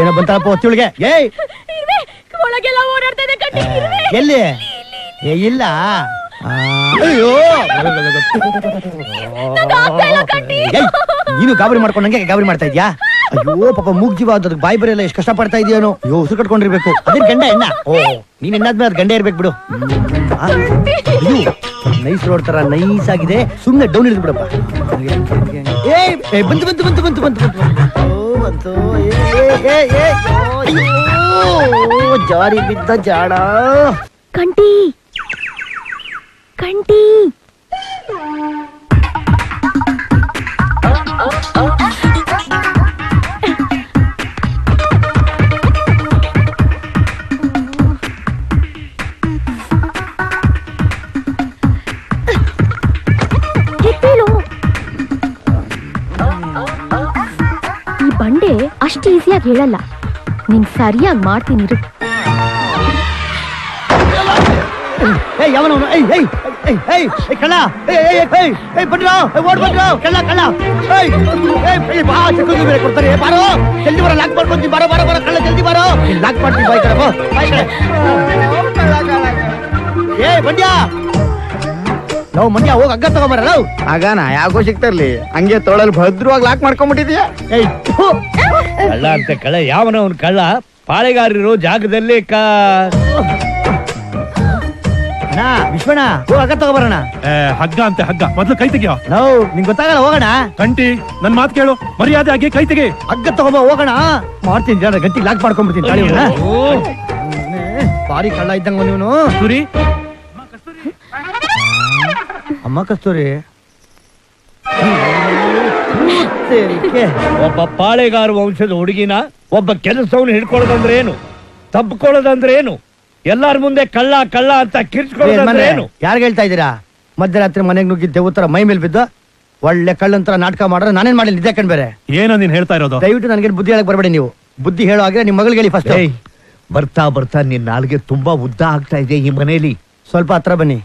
ಏನೋ ಬಂತಪ್ಪ ಹೊತ್ತಿಳಿಗೆ. ಏಯ್ ಒಳಗೆಲ್ಲ ಓಡಾಡ್ತಾ ಇದೆ ಕಟ್ಟಿ. ಎಲ್ಲಿ? ಇಲ್ಲ. ಅಯ್ಯೋ ನೀನು ಗಾಬರಿ ಮಾಡ್ಕೊಂಡು ನಂಗೆ ಗಾಬರಿ ಮಾಡ್ತಾ ಇದ್ಯಾ? ಅಯ್ಯೋ ಪಾಪ ಮೂಗ್ ಜೀವ ಅದಕ್ಕೆ ಬಾಯಿ ಬರೆಯಲ್ಲ ಎಷ್ಟು ಕಷ್ಟ ಪಡ್ತಾ ಇದೆಯೇನೋ. ಅಯ್ಯೋ ಉಸಿರು ಕಟ್ಕೊಂಡಿರ್ಬೇಕು. ಅದೇ ಗಂಡ ಎಣ್ಣ. ಓ ನೀನ್ ಎಣ್ಣಾದ್ಮೇಲೆ ಅದು ಗಂಡ ಇರ್ಬೇಕು ಬಿಡು. ನೈಸ್ ರೋಡ್ ತರ ನೈಸ್ ಆಗಿದೆ. ಸುಮ್ನೆ ಡೌನ್ ಇಳಿದು ಬಿಡಪ್ಪ. ಬಂತು ಬಂತು ಬಂತು ಬಂತು ಬಂತು ಬಂತು. ಜಾರಿ ಬಿದ್ದ ಜಾಡ. ಕಂಟಿ ಕಂಟಿ ಈ ಬಂಡೆ ಅಷ್ಟು ಈಸಿಯಾಗಿ ಹೇಳಲ್ಲ. ನೀನ್ ಸರಿಯಾಗಿ ಮಾಡ್ತೀನಿ. ಯಾವನವನು? ಕಳ್ಳ ಬಂದ್ರು, ಓಡ್ ಬಂದ್ರು. ಕಳ್ಳ ಕಳ್ಳ ಬಾ ಚಕ್ರ ಬೇರೆ ಕೊಡ್ತಾರೆ. ಬಾರೋ ಜಲ್ದಿ ಬರೋ, ಲಾಕ್ ಮಾಡ್ಕೊಂತೀನಿ. ಬಾರೋ ಬಾರೋ ಬಾರೋ ಕಳ್ಳ ಜಲ್ದಿ ಬಾರೋ. ಲಾಕ್ ಮಾಡ್ತೀನಿ. ಬಾಯ್ ಕಡೆ ಬಾಯ್ ಕಡೆ. ಮಂಡ್ಯ ನಾವು ಮಂಡ್ಯ ಹೋಗಿ ಹಗ್ಗ ತಗೊಂಬರ. ಆಗಾನ ಯಾಕೋ ಸಿಗ್ತಾರ್ಲಿ ಹಂಗೆ ತೊಳಲ್ ಭದ್ರವಾಗಿ ಲಾಕ್ ಮಾಡ್ಕೊಂಡ್ಬಿಟ್ಟಿದ್ಯಾ? ಕಳ್ಳ ಅಂತ ಕಳ್ಳ ಯಾವನ ಅವ್ನ ಕಳ್ಳ? ಪಾಳೆಗಾರರು ಜಾಗದಲ್ಲಿ ವಿಶ್ವಣ್ಣ ಹೋಗಿ ಹಗ್ಗ ತಗೊಂಬರೋಣ. ಹಗ್ಗ ಅಂತೆ ಹಗ್ಗ ಮೊದ್ಲು ಕೈ ತೆಗಿಯೋ. ನಾವು ನಿಂಗೆ ಗೊತ್ತಾಗಲ್ಲ. ಹೋಗೋಣ. ಕಂಟಿ ನನ್ ಮಾತು ಕೇಳು, ಮರ್ಯಾದೆ ಆಗಿ ಕೈ ತೆಗಿ. ಹಗ್ಗ ತಗೊಂಬ ಹೋಗೋಣ. ಮಾಡ್ತೀನಿ ಜನ ಗಂಟಿಗೆ ಲಾಕ್ ಮಾಡ್ಕೊಂಡ್ಬಿಡ್ತೀನಿ. ಬಾರಿ ಕಳ್ಳ ಇದ್ದಂಗ ನೀನು. ಕಸ್ತೂರಿ ಅಮ್ಮ ಕಸ್ತೂರಿ. ಒಬ್ಬ ಪಾಳೆಗಾರ ವಂಶದ ಹುಡುಗಿನ ಒಬ್ಬ ಕೆಲಸವನ್ನು ಹಿಡ್ಕೊಳ್ಳೋದಂದ್ರೆ ಏನು? ತಬ್ಕೊಳ್ಳೋದಂದ್ರೆ ಏನು? ಎಲ್ಲಾರ ಮುಂದೆ ಕಳ್ಳ ಕಳ್ಳ ಅಂತ ಕಿರ್ಚ್ಕೊಳ್ಳೋದಂದ್ರೆ ಏನು? ಯಾರು ಹೇಳ್ತಾ ಇದ್ದೀರಾ? ಮಧ್ಯರಾತ್ರಿ ಮನೆಗೆ ನುಗ್ಗಿದ್ದೆ ಉತ್ತರ ಮೈ ಮೇಲೆ ಬಿದ್ದು ಒಳ್ಳೆ ಕಳ್ಳಂತರ ನಾಟಕ ಮಾಡಿದ್ರೆ ನಾನೇನ್ ಮಾಡಿಲ್ಲ. ನಿದ್ದೆ ಕಂಡು ಬೇರೆ ಏನೋ ನೀನ್ ಹೇಳ್ತಾ ಇರೋದು? ದಯವಿಟ್ಟು ನನಗೇನು ಬುದ್ಧಿ ಹೇಳಕ್ ಬರಬೇಡಿ. ನೀವು ಬುದ್ಧಿ ಹೇಳೋ ಹಾಗೆ ನಿಮ್ ಮಗಳಿಗೆ ಹೇಳಿ ಫಸ್ಟ್. ಬರ್ತಾ ಬರ್ತಾ ನಿನ್ ನಾಲ್ಗೆ ತುಂಬಾ ಉದ್ದ ಆಗ್ತಾ ಇದೆ ಈ ಮನೇಲಿ. ಸ್ವಲ್ಪ ಹತ್ರ ಬನ್ನಿ.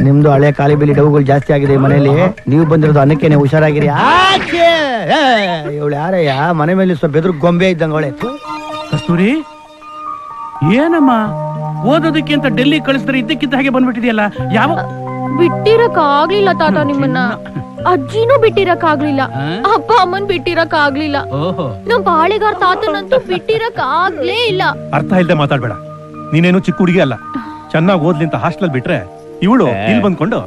ನಿಮ್ದು ಹಳೆ ಖಾಲಿ ಬಿಲಿ ಡವುಗಳು ಜಾಸ್ತಿ ಆಗಿದೆ ಈ ಮನೆಯಲ್ಲಿ. ನೀವು ಬಂದಿರೋದು ಅನ್ನಕ್ಕೇನೆ ಹುಷಾರಾಗಿರಿ. ಇವಳು ಯಾರಯ್ಯ ಮನೆ ಮೇಲೆ ಸ್ವಲ್ಪ ಬೆದ್ರು ಗೊಂಬೆ ಇದ್ದಂಗ ಅವಳೆ. ಕಸ್ತೂರಿ ಏನಮ್ಮ ಓದೋದಕ್ಕೆ ಅಂತ ಡೆಲ್ಲಿ ಕಳಿಸಿದ್ರೆ ಇದ್ದಕ್ಕಿದ್ದ ಹಾಗೆ ಬಂದ್ಬಿಟ್ಟಿದೆಯಲ್ಲ. ಯಾವ ಬಿಟ್ಟಿರಕ್ ಆಗ್ಲಿಲ್ಲ ತಾತ ನಿಮ್ಮನ್ನ. ಅಜ್ಜಿನೂ ಬಿಟ್ಟಿರಕ್ ಆಗ್ಲಿಲ್ಲ. ಅಪ್ಪ ಅಮ್ಮನ್ ಬಿಟ್ಟಿರಕ್ ಆಗ್ಲಿಲ್ಲ. ನಮ್ ಬಾಳೆಗಾರ ತಾತನಂತೂ ಬಿಟ್ಟಿರಕ್ ಆಗ್ಲೇ ಇಲ್ಲ. ಅರ್ಥ ಇಲ್ದೆ ಮಾತಾಡ್ಬೇಡ. ನೀನೇನು ಚಿಕ್ಕ ಹುಡುಗಿ ಅಲ್ಲ. ಚೆನ್ನಾಗಿ ಓದ್ಲಿ ಅಂತ ಹಾಸ್ಟೆಲ್ ಬಿಟ್ರೆ ಇವಳು ಇಲ್ಲಿ ಬಂದ್ಕೊಂಡು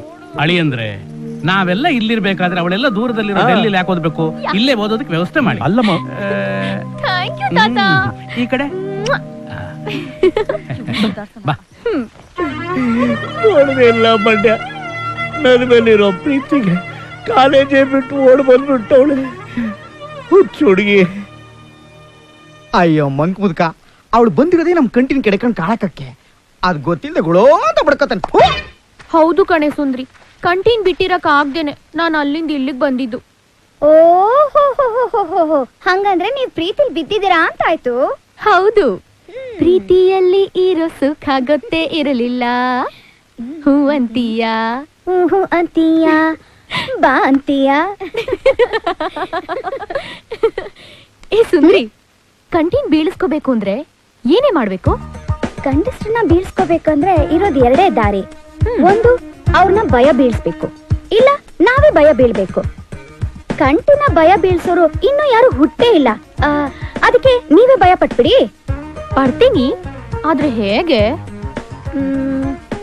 ಅಳಿ ಅಂದ್ರೆ ನಾವೆಲ್ಲ ಇಲ್ಲಿರ್ಬೇಕಾದ್ರೆ ಅವಳೆಲ್ಲ ದೂರದಲ್ಲಿರೋ ಡೆಲ್ಲಿ ಯಾಕೆ ಓದ್ಬೇಕು? ಇಲ್ಲೇ ಓದೋದಕ್ಕೆ ವ್ಯವಸ್ಥೆ ಮಾಡಿ. ಅಲ್ಲಮ್ಮ ಥ್ಯಾಂಕ್ ಯು ತಾತ. ಈ ಕಡೆ ನೋಡ್ದಿಲ್ಲ ಮಂಡ್ಯ, ನನ್ನ ಮೇಲಿರೋ ಪ್ರೀತಿಗೆ ಕಾಲೇಜೇ ಬಿಟ್ಟು ಓಡ್ ಬಂದ್ಬಿಟ್ಟವಳೆ ಹುಚ್ಚು ಹುಡುಗಿ. ಅಯ್ಯೋ ಮಂಕ್ ಮುದ್ಕ, ಅವಳು ಬಂದಿರೋದೇ ನಮ್ ಕಂಟಿನ ಕೆಡ್ಕೊಂಡ್ ಕಾಳಕಕ್ಕೆ. ಅದ್ ಗೊತ್ತಿಲ್ಲದೆ ಗುಳೋ ಅಂತ ಬಡ್ಕತಾನೆ. ಹೌದು ಕಣೆ ಸುಂದ್ರಿ, ಕಂಟೀನ್ ಬಿಟ್ಟಿರಕ್ ಆಗ್ದೇನೆ ನಾನು ಅಲ್ಲಿಂದ ಇಲ್ಲಿಗೆ ಬಂದಿದ್ದು. ಓಹೋ, ಹಂಗಂದ್ರೆ ನೀವ್ ಪ್ರೀತಿಲ್ ಬಿದ್ದಿದ್ದೀರಾ ಅಂತ ಆಯ್ತು. ಹೌದು, ಪ್ರೀತಿಯಲ್ಲಿ ಇರೋ ಸುಖ ಗೊತ್ತೇ ಇರಲಿಲ್ಲ. ಹೂ ಅಂತೀಯ, ಹೂ ಅಂತೀಯ, ಬಾ ಅಂತೀಯ. ಏ ಸುಂದ್ರಿ, ಕಂಟೀನ್ ಬೀಳಿಸ್ಕೋಬೇಕು ಅಂದ್ರೆ ಏನೇ ಮಾಡ್ಬೇಕು? ಗಂಡಸ್ರನ್ನ ಬೀಳ್ಸ್ಕೋಬೇಕಂದ್ರೆ ಇರೋದ್ ಎರಡೇ ದಾರಿ. ಒಂದು, ಅವ್ರನ್ನ ಭಯ ಬೀಳ್ಸ್ಬೇಕು, ಇಲ್ಲ ನಾವೇ ಭಯ ಬೀಳ್ಬೇಕು. ಕಂಟಿನ ಭಯ ಬೀಳ್ಸೋರು ಇನ್ನು ಯಾರು ಹುಟ್ಟೇ ಇಲ್ಲ. ಅದಕ್ಕೆ ನೀವೇ ಭಯ ಪಟ್ಬಿಡಿ. ಪಡ್ತೀನಿ, ಆದ್ರೆ ಹೇಗೆ?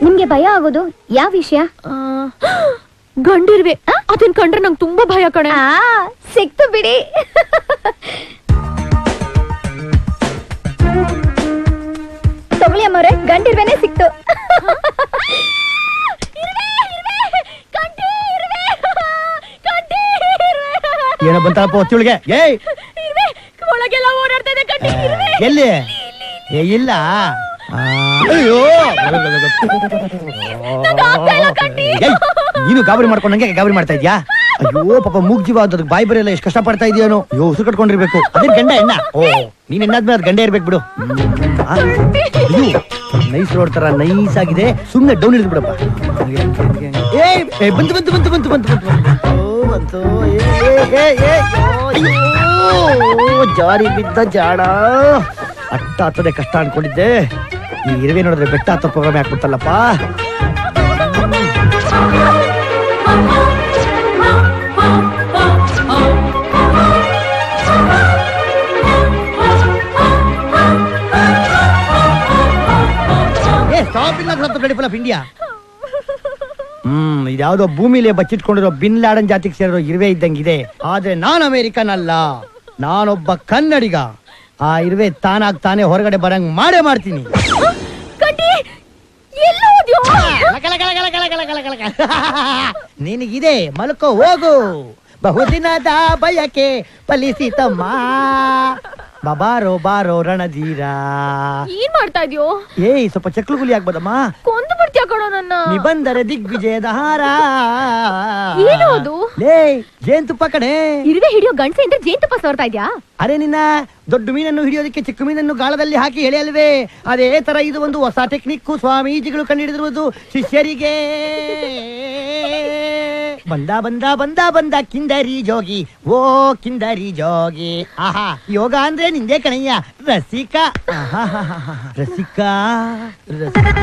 ನಿಮ್ಗೆ ಭಯ ಆಗೋದು ಯಾವ ವಿಷಯ? ಗಂಡಿರ್ವೆ, ಅದನ್ ಕಂಡ್ರೆ ನಂಗೆ ತುಂಬಾ ಭಯ ಕಣೆ. ಸಿಕ್ತು ಬಿಡಿ. ತಗೊಳ್ಳಿ ಅಮ್ಮವ್ರೆ, ಗಂಡಿರ್ವೇನೆ ಸಿಕ್ತು. ಏನೋ ಬಂತಪ್ಪ ಹೊತ್ತಿಳಿಗೆ. ಒಳಗೆಲ್ಲ ಓಡಾಡ್ತಾ ಇದೆ ಕಟ್ಟಿ. ಎಲ್ಲಿ? ಇಲ್ಲ. ಅಯ್ಯೋ ನೀನು ಗಾಬರಿ ಮಾಡ್ಕೊಂಡು ನಂಗೆ ಗಾಬರಿ ಮಾಡ್ತಾ ಇದ್ಯಾ? ಅಯ್ಯೋ ಪಾಪ ಮೂಗ್ ಜೀವ ಅದಕ್ಕೆ ಬಾಯಿ ಬರೆಯಲ್ಲ ಎಷ್ಟು ಕಷ್ಟ ಪಡ್ತಾ ಇದೆಯೇನೋ. ಅಯ್ಯೋ ಉಸಿರು ಕಟ್ಕೊಂಡಿರ್ಬೇಕು. ಅದೇ ಗಂಡ ಎಣ್ಣ. ಓ ನೀನ್ ಎಣ್ಣಾದ್ಮೇಲೆ ಅದು ಗಂಡ ಇರ್ಬೇಕು ಬಿಡು. ನೈಸ್ ರೋಡ್ ತರ ನೈಸ್ ಆಗಿದೆ. ಸುಮ್ನೆ ಡೌನ್ ಇಳಿದು ಬಿಡಪ್ಪ. ಬಂತು ಬಂತು ಬಂತು ಬಂತು ಬಂತು ಬಂತು ಬಂತು. ಜಾರಿ ಬಿದ್ದ ಜಾಡ ಅಟ್ಟ ಹತ್ತದೆ ಕಷ್ಟ ಅನ್ಕೊಂಡಿದ್ದೆ. ಈ ಇರುವೆ ನೋಡಿದ್ರೆ ಬೆಟ್ಟ ಹತ್ತೋ ಪ್ರೋಗ್ರಾಮ್ ಹಾಕ್ಬಿಡ್ತಲ್ಲಪ್ಪ. ಇಂಡಿಯಾ ಇದ್ಯಾವುದೋ ಭೂಮಿಲೇ ಬಚ್ಚಿಟ್ಕೊಂಡಿರೋ ಬಿನ್ ಲಾಡನ್ ಜಾತಿಗೆ ಸೇರಿರೋ ಇರುವೆ ಇದ್ದಂಗಿದೆ. ಆದ್ರೆ ನಾನು ಅಮೆರಿಕನ್ ಅಲ್ಲ, ನಾನೊಬ್ಬ ಕನ್ನಡಿಗ. ಆ ಇರುವೆ ತಾನಾಗ್ ತಾನೇ ಹೊರಗಡೆ ಬರಂಗ್ ಮಾಡೇ ಮಾಡ್ತೀನಿ. ನಿನಗಿದೆ ಮಲ್ಕೋ ಹೋಗು, ಬಹುದಿನದ ಬಯಕೆ ಫಲಿಸಿತಮ್ಮ. ಬಾರೋ ಬಾರೋ ರಣಧೀರ. ಏನ್ ಮಾಡ್ತಾ ಇದ್ಯೋ? ಏಯ್ ಸ್ವಲ್ಪ ಚಕ್ಲುಗುಲಿ ಆಗ್ಬೋದಮ್ಮ. ಕೊಂದು ಬಿಡ್ತೀಯ ಕಣೋ ನನ್ನ. ನಿಬಂಧರ ದಿಗ್ವಿಜಯದ ಹಾರ. ಏನು ಅದು? ಲೇ ಜೇನ್ತುಪ್ಪ ಕಣೆ. ಇರುವೆ ಹಿಡಿಯೋ ಗಂಡಸೆ ಅಂದ್ರೆ ಜೇನ್ತುಪ್ಪ ಸೋರ್ತಾ ಇದ್ಯಾ? ಅರೆ ನಿನ್ನ ದೊಡ್ಡ ಮೀನನ್ನು ಹಿಡಿಯೋದಕ್ಕೆ ಚಿಕ್ಕ ಮೀನನ್ನು ಗಾಳದಲ್ಲಿ ಹಾಕಿ ಎಳೆಯಲ್ವೇ, ಅದೇ ತರ ಇದು ಒಂದು ಹೊಸ ಟೆಕ್ನಿಕ್ ಸ್ವಾಮೀಜಿಗಳು ಕಂಡುಹಿಡಿದಿರುವುದು ಶಿಷ್ಯರಿಗೆ. ಬಂದ ಬಂದ ಬಂದ ಬಂದ ಕಿಂದರಿ ಜೋಗಿ, ಓ ಕಿಂದರಿ ಜೋಗಿ. ಆಹಾ ಯೋಗ ಅಂದ್ರೆ ನಿಂದೆ ಕಣಯ್ಯ ರಸಿಕ. ರಸಿಕ ರಸಿಕ